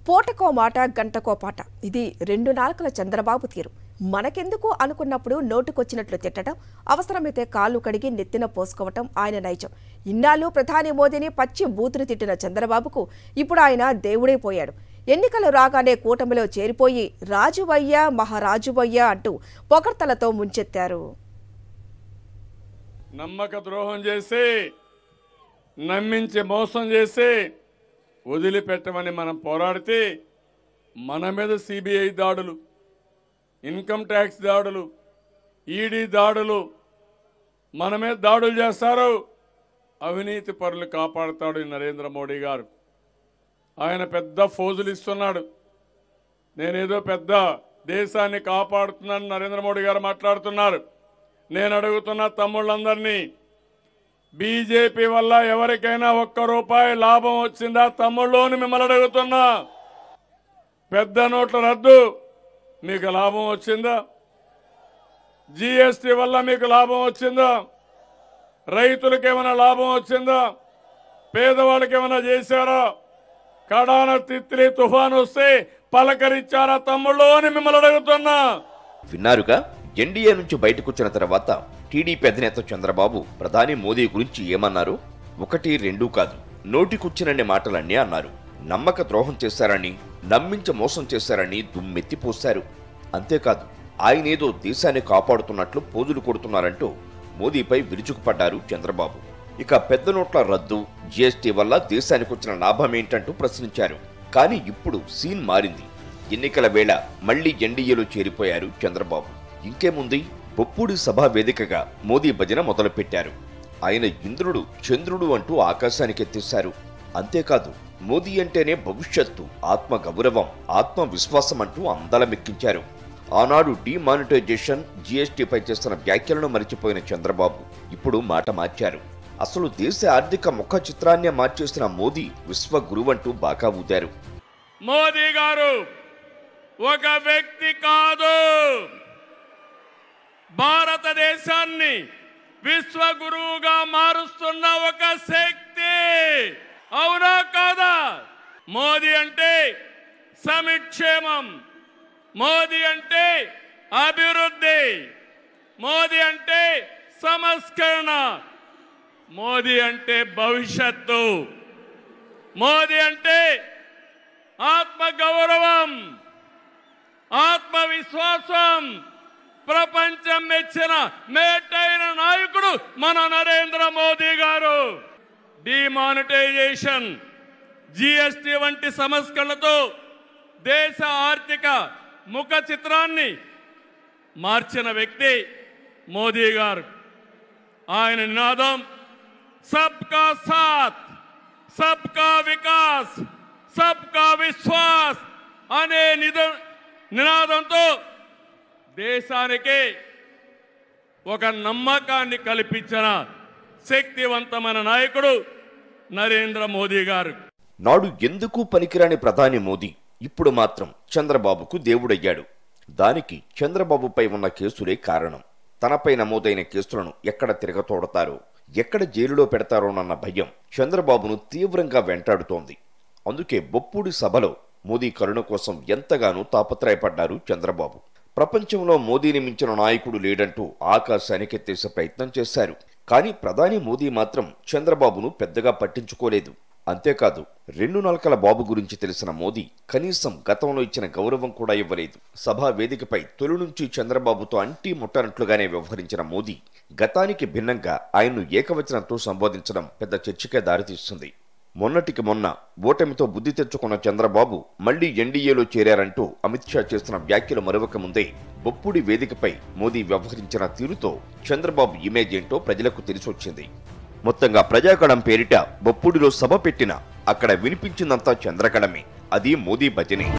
పూటకో మాట గంటకో పాట ఇది రెండు నాలుకల చంద్రబాబు తీరు. మనకెందుకు అనుకున్నప్పుడు నోటుకొచ్చినట్లు తిట్టడం, అవసరమైతే కాళ్ళు కడిగి నెత్తిన పోసుకోవటం ఆయన నైజం. ఇన్నాళ్ళు ప్రధాని మోదీని పచ్చి బూతులు తిట్టిన చంద్రబాబుకు ఇప్పుడు ఆయన దేవుడైపోయాడు. ఎన్నికలు రాగానే కూటమిలో చేరిపోయి రాజువయ్యా మహారాజువయ్యా అంటూ పొగడ్తలతో ముంచెత్తారు. నమ్మక ద్రోహం చేసి నమ్మించి మోసం చేసి వదిలిపెట్టమని మనం పోరాడితే మన మీద సిబిఐ దాడులు, ఇన్కమ్ ట్యాక్స్ దాడులు, ఈడీ దాడులు, మన మీద దాడులు చేస్తారు. అవినీతి పరులు కాపాడుతాడు నరేంద్ర మోడీ గారు. ఆయన పెద్ద ఫోజులు ఇస్తున్నాడు. నేనేదో పెద్ద దేశాన్ని కాపాడుతున్నాను నరేంద్ర మోడీ గారు మాట్లాడుతున్నారు. నేను అడుగుతున్న తమ్ముళ్ళందరినీ, బీజేపీ వల్ల ఎవరికైనా ₹1 లాభం వచ్చిందా తమ్ముళ్ళోని మిమ్మల్ని అడుగుతున్నా. పెద్ద నోట్ల రద్దు మీకు లాభం వచ్చిందా? జీఎస్టీ వల్ల మీకు లాభం వచ్చిందా? రైతులకు ఏమైనా లాభం వచ్చిందా? పేదవాళ్ళకి ఏమైనా చేశారా? కడాన తిత్లీ తుఫాను వస్తే పలకరించారా తమ్ముళ్ళు అని మిమ్మల్ని అడుగుతున్నా. విన్నారుగా, ఎన్డీఏ నుంచి బయటకొచ్చిన తర్వాత టీడీపీ అధినేత చంద్రబాబు ప్రధాని మోదీ గురించి ఏమన్నారు? 1, 2 కాదు, నోటికొచ్చినన్ని మాటలన్నీ అన్నారు. నమ్మక ద్రోహం చేశారని, నమ్మించి మోసం చేశారని దుమ్మెత్తిపోశారు. అంతేకాదు, ఆయనేదో దేశాన్ని కాపాడుతున్నట్లు పోజులు కొడుతున్నారంటూ మోదీపై విరుచుకుపడ్డారు చంద్రబాబు. ఇక పెద్ద నోట్ల రద్దు, జీఎస్టీ వల్ల దేశానికి వచ్చిన లాభం ఏంటంటూ ప్రశ్నించారు. కానీ ఇప్పుడు సీన్ మారింది. ఎన్నికల వేళ మళ్లీ ఎన్డీఏలో చేరిపోయారు చంద్రబాబు. ఇంకేముంది, బొప్పూడి సభా వేదికగా మోదీ భజన మొదలుపెట్టారు. ఆయన ఇంద్రుడు చంద్రుడు అంటూ ఆకాశానికెత్తేశారు. అంతేకాదు, మోదీ అంటేనే భవిష్యత్తు, ఆత్మ గౌరవం, ఆత్మవిశ్వాసం అంటూ అందలమెక్కించారు. ఆనాడు డిమానిటైజేషన్, జీఎస్టీపై చేస్తున్న వ్యాఖ్యలను మరిచిపోయిన చంద్రబాబు ఇప్పుడు మాట మార్చారు. అసలు దేశ ఆర్థిక ముఖ చిత్రాన్నే మార్చేసిన మోదీ విశ్వగురువంటూ బాగా ఊదారు. మోదీ గారు ఒక వ్యక్తి కాదు, భారతదేశాన్ని విశ్వగురువుగా మారుస్తున్న ఒక శక్తి. అవునా కాదా? మోదీ అంటే సమిక్షేమం, మోదీ అంటే అభివృద్ధి, మోదీ అంటే సంస్కరణ, మోదీ అంటే భవిష్యత్తు, మోదీ అంటే ఆత్మ గౌరవం, ఆత్మవిశ్వాసం. ప్రపంచం మెచ్చిన మేటైన నాయకుడు మన నరేంద్ర మోదీ గారు. డిమానిటైజేషన్, జీఎస్టీ వంటి సంస్కరణలతో దేశ ఆర్థిక ముఖ చిత్రాన్ని మార్చిన వ్యక్తి మోదీ గారు. ఆయన నినాదం సబ్కా సాత్, సబ్కా వికాస్, సబ్కా విశ్వాస్ అనే నినాదంతో దేశానికి ఒక నమ్మకాన్ని కల్పించిన శక్తివంతమైన నాయకుడు నరేంద్ర మోదీ గారు. నాడు ఎందుకు పనికిరాని ప్రధాని మోదీ ఇప్పుడు మాత్రం చంద్రబాబుకు దేవుడయ్యాడు. దానికి చంద్రబాబుపై ఉన్న కేసులే కారణం. తనపై నమోదైన కేసులను ఎక్కడ తిరగతోడతారో, ఎక్కడ జైలులో పెడతారోనన్న భయం చంద్రబాబును తీవ్రంగా వెంటాడుతోంది. అందుకే బొప్పూడి సభలో మోదీ కరుణ కోసం ఎంతగానో తాపత్రయపడ్డారు చంద్రబాబు. ప్రపంచంలో మోదీని మించిన నాయకుడు లేడంటూ ఆకాశానికెత్తేసే ప్రయత్నం చేశారు. కానీ ప్రధాని మోదీ మాత్రం చంద్రబాబును పెద్దగా పట్టించుకోలేదు. అంతేకాదు, 2 నాలుకల బాబు గురించి తెలిసిన మోదీ కనీసం గతంలో ఇచ్చిన గౌరవం కూడా ఇవ్వలేదు. సభా వేదికపై తొలి నుంచి చంద్రబాబుతో అంటీ ముట్టనట్లుగానే వ్యవహరించిన మోదీ గతానికి భిన్నంగా ఆయన్ను ఏకవచనంతో సంబోధించడం పెద్ద చర్చకే దారితీస్తుంది. మొన్నటికి మొన్న ఓటమితో బుద్ధి తెచ్చుకున్న చంద్రబాబు మళ్లీ ఎన్డీఏలో చేరారంటూ అమిత్ షా చేస్తున్న వ్యాఖ్యలు మరొక ముందే బొప్పూడి వేదికపై మోదీ వ్యవహరించిన తీరుతో చంద్రబాబు ఇమేజ్ ఏంటో ప్రజలకు తెలిసొచ్చింది. మొత్తంగా ప్రజాగళం పేరిట బొప్పూడిలో సభ పెట్టినా అక్కడ వినిపించిందంతా చంద్రగళమే, అది మోదీ భజనే.